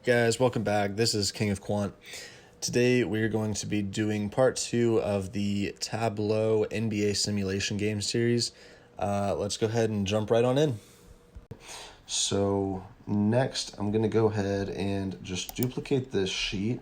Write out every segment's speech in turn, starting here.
Guys, welcome back. This is King of Quant. Today we are going to be doing part 2 of the Tableau NBA simulation game series. Let's go ahead and jump right on in. So next I'm going to go ahead and just duplicate this sheet,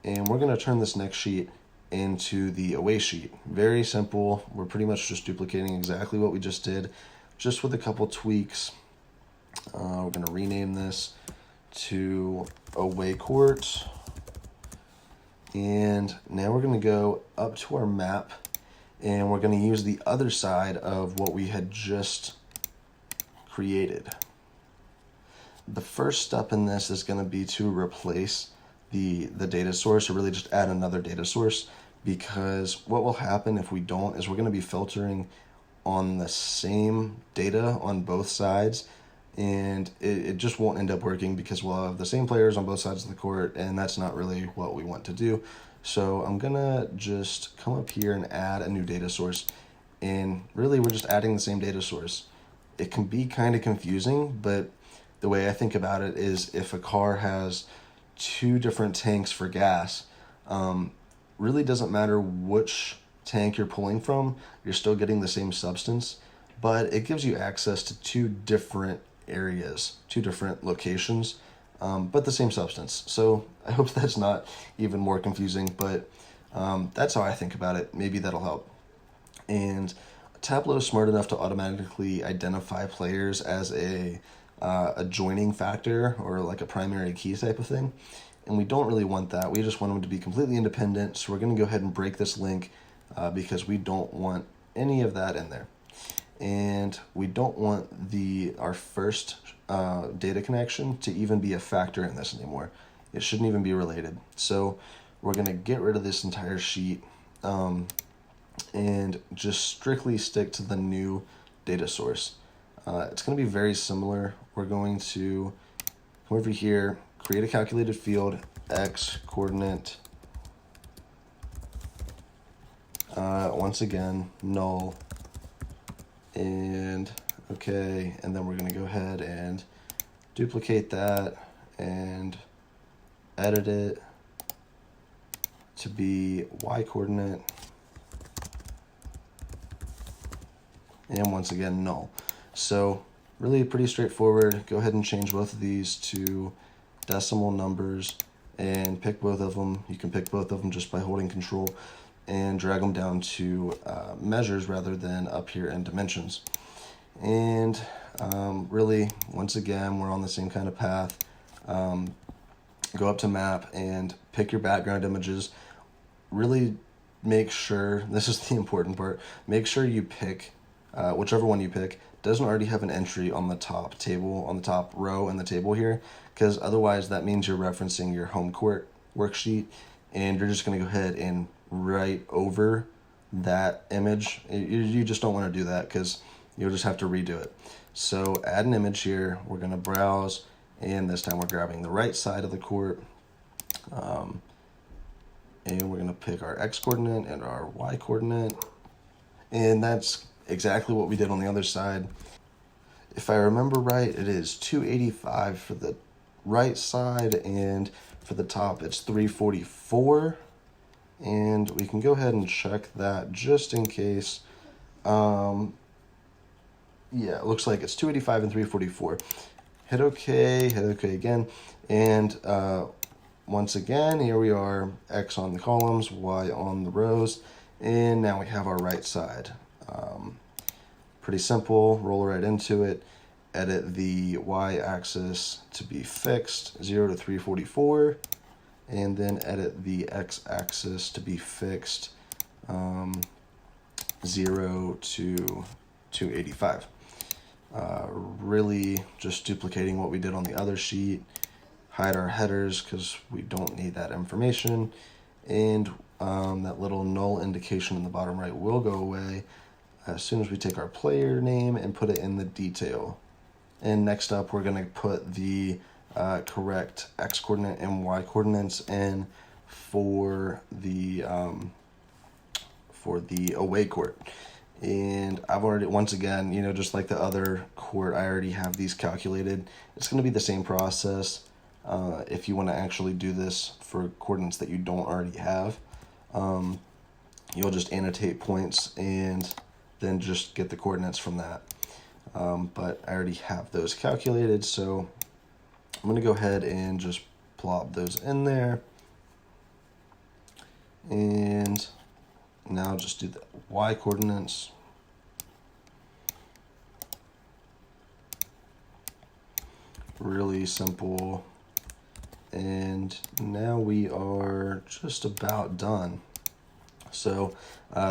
and we're going to turn this next sheet into the away sheet. Very simple. We're pretty much just duplicating exactly what we just did, just with a couple tweaks. We're going to rename this to away court, and now we're going to go up to our map and we're going to use the other side of what we had just created. The first step in this is going to be to replace the data source, or really just add another data source, because what will happen if we don't is we're going to be filtering on the same data on both sides, and it just won't end up working because we'll have the same players on both sides of the court, and that's not really what we want to do. So I'm gonna just come up here and add a new data source, and really we're just adding the same data source. It can be kind of confusing, but the way I think about it is if a car has two different tanks for gas, really doesn't matter which tank you're pulling from, you're still getting the same substance, but it gives you access to two different areas, two different locations, but the same substance. So I hope that's not even more confusing, but that's how I think about it. Maybe that'll help. And Tableau is smart enough to automatically identify players as a joining factor, or like a primary key type of thing. And we don't really want that. We just want them to be completely independent. So we're going to go ahead and break this link because we don't want any of that in there. And we don't want our first data connection to even be a factor in this anymore. It shouldn't even be related. So we're going to get rid of this entire sheet and just strictly stick to the new data source. It's going to be very similar. We're going to come over here, create a calculated field, x coordinate, once again, null, and okay, and then we're going to go ahead and duplicate that and edit it to be y coordinate, and once again null. So really pretty straightforward. Go ahead and change both of these to decimal numbers and pick both of them. You can pick both of them just by holding control and drag them down to measures rather than up here in dimensions. And really, once again, we're on the same kind of path. Go up to map and pick your background images. Really make sure, this is the important part, make sure you pick, whichever one you pick, doesn't already have an entry on the top table, on the top row in the table here, because otherwise that means you're referencing your home court worksheet, and you're just going to go ahead and write over that image. You just don't want to do that because you'll just have to redo it. So add an image here. We're going to browse, and this time we're grabbing the right side of the court, and we're going to pick our x coordinate and our y coordinate, and that's exactly what we did on the other side. If I remember right, it is 285 for the right side, and for the top it's 344. And we can go ahead and check that just in case. Yeah, it looks like it's 285 and 344. Hit OK again. And once again, here we are, X on the columns, Y on the rows. And now we have our right side. Pretty simple, roll right into it. Edit the Y axis to be fixed, 0 to 344. And then edit the x-axis to be fixed, 0 to 285. Really just duplicating what we did on the other sheet. Hide our headers because we don't need that information. And that little null indication in the bottom right will go away as soon as we take our player name and put it in the detail. And next up, we're going to put the correct x coordinate and y coordinates in for the away court. And I've already, once again, just like the other court, I already have these calculated. It's going to be the same process. if you want to actually do this for coordinates that you don't already have, you'll just annotate points and then just get the coordinates from that. But I already have those calculated, so I'm going to go ahead and just plop those in there. And now just do the y coordinates. Really simple. And now we are just about done. So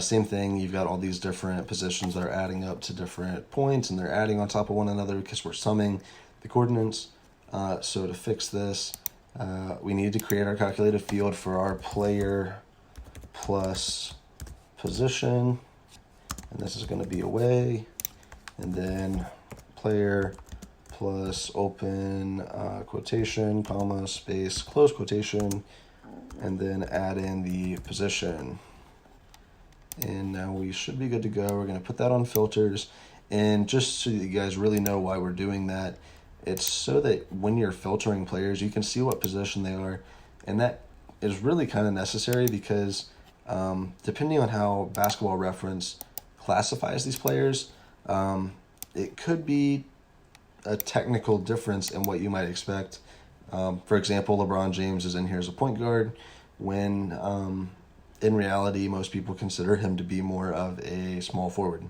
same thing, you've got all these different positions that are adding up to different points, and they're adding on top of one another because we're summing the coordinates. So to fix this, we need to create our calculated field for our player plus position, and this is going to be away, and then player plus open quotation, comma, space, close quotation, and then add in the position. And now we should be good to go. We're going to put that on filters, and just so that you guys really know why we're doing that, it's so that when you're filtering players, you can see what position they are, and that is really kind of necessary because depending on how Basketball Reference classifies these players, it could be a technical difference in what you might expect. For example, LeBron James is in here as a point guard when in reality most people consider him to be more of a small forward.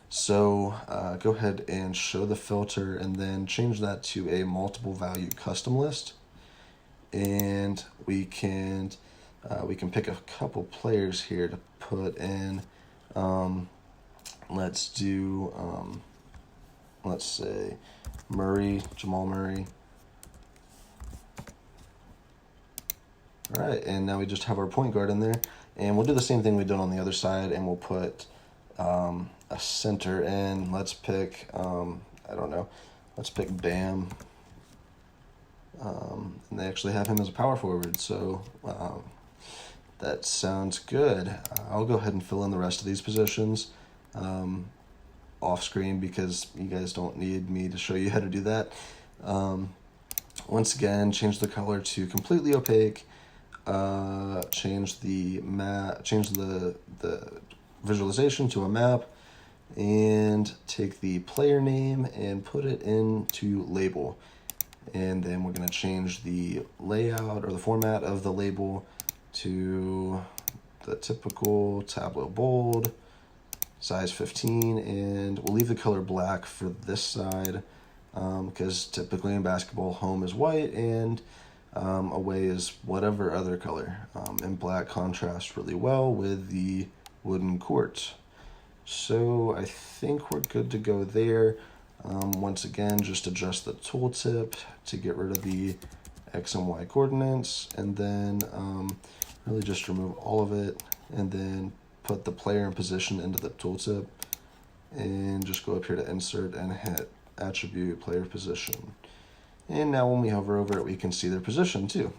So go ahead and show the filter and then change that to a multiple value custom list, and we can pick a couple players here to put in. Let's do let's say Jamal Murray. All right, and now we just have our point guard in there, and we'll do the same thing we did on the other side, and we'll put a center in. Let's pick I don't know, let's pick Bam. And they actually have him as a power forward, so that sounds good. I'll go ahead and fill in the rest of these positions off screen because you guys don't need me to show you how to do that. Once again, change the color to completely opaque. Change the visualization to a map, and take the player name and put it into label. And then we're going to change the layout or the format of the label to the typical Tableau bold, size 15, and we'll leave the color black for this side because typically in basketball, home is white and away is whatever other color. And black contrasts really well with the wooden court. So I think we're good to go there. Once again, just adjust the tooltip to get rid of the X and Y coordinates, and then really just remove all of it, and then put the player in position into the tooltip, and just go up here to insert and hit attribute player position. And now when we hover over it, we can see their position too.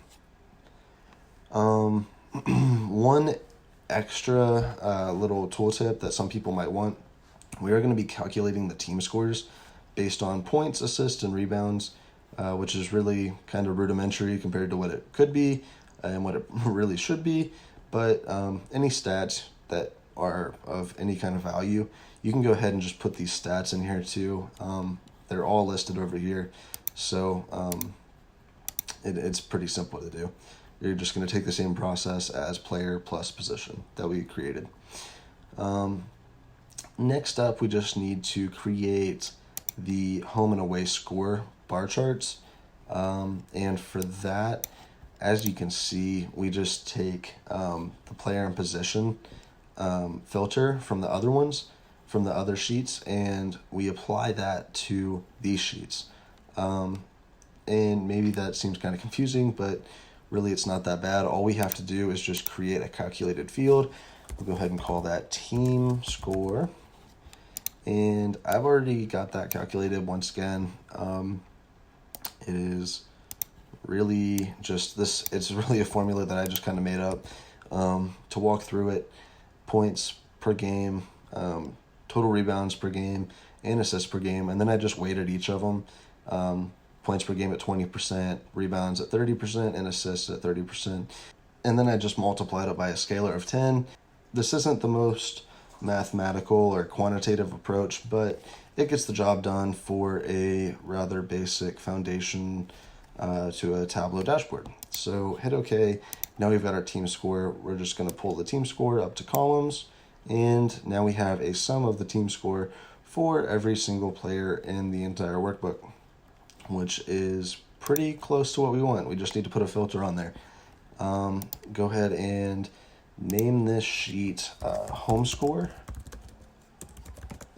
One extra little tooltip that some people might want, we are going to be calculating the team scores based on points, assists, and rebounds, which is really kind of rudimentary compared to what it could be and what it really should be. But any stats that are of any kind of value, you can go ahead and just put these stats in here too. They're all listed over here. So it's pretty simple to do. You're just going to take the same process as player plus position that we created. Next up, we just need to create the home and away score bar charts. And for that, as you can see, we just take the player and position filter from the other ones, from the other sheets, and we apply that to these sheets. And maybe that seems kind of confusing, but really it's not that bad. All we have to do is just create a calculated field. We'll go ahead and call that team score. And I've already got that calculated. Once again, it is really just this, it's really a formula that I just kind of made up to walk through it. Points per game, total rebounds per game, and assists per game, and then I just weighted each of them. points per game at 20%, rebounds at 30%, and assists at 30%. And then I just multiplied it by a scalar of 10. This isn't the most mathematical or quantitative approach, but it gets the job done for a rather basic foundation to a Tableau dashboard. So hit OK. Now we've got our team score. We're just going to pull the team score up to columns, and now we have a sum of the team score for every single player in the entire workbook, which is pretty close to what we want. We just need to put a filter on there. Go ahead and name this sheet home score,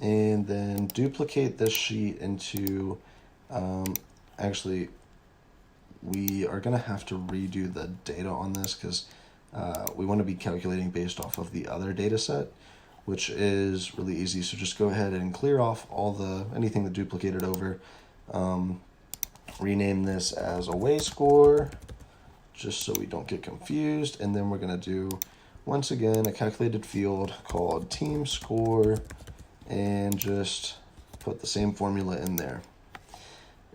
and then duplicate this sheet into, actually, we are going to have to redo the data on this because we want to be calculating based off of the other data set, which is really easy. So just go ahead and clear off anything that duplicated over. Rename this as away score, just so we don't get confused. And then we're going to do, once again, a calculated field called team score, and just put the same formula in there.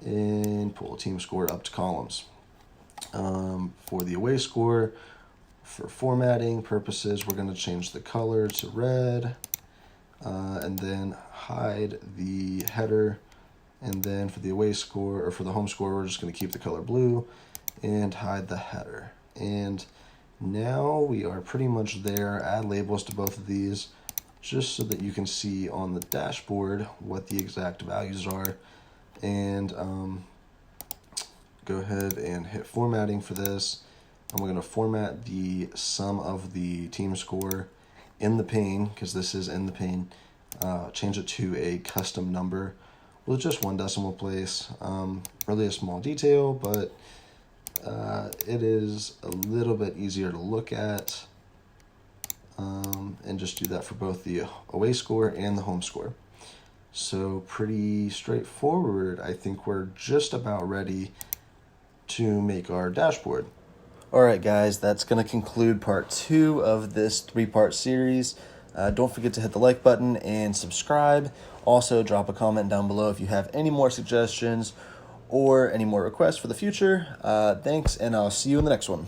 And pull team score up to columns. For the away score, for formatting purposes, we're going to change the color to red, and then hide the header. And then for the away score, or for the home score, we're just going to keep the color blue and hide the header. And now we are pretty much there. Add labels to both of these just so that you can see on the dashboard what the exact values are. And go ahead and hit formatting for this. And we're going to format the sum of the team score in the pane, because this is in the pane. Change it to a custom number with just one decimal place. Really a small detail, but it is a little bit easier to look at. And just do that for both the away score and the home score. So pretty straightforward. I think we're just about ready to make our dashboard. All right, guys, that's going to conclude part 2 of this 3-part series. Don't forget to hit the like button and subscribe. Also, drop a comment down below if you have any more suggestions or any more requests for the future. Thanks, and I'll see you in the next one.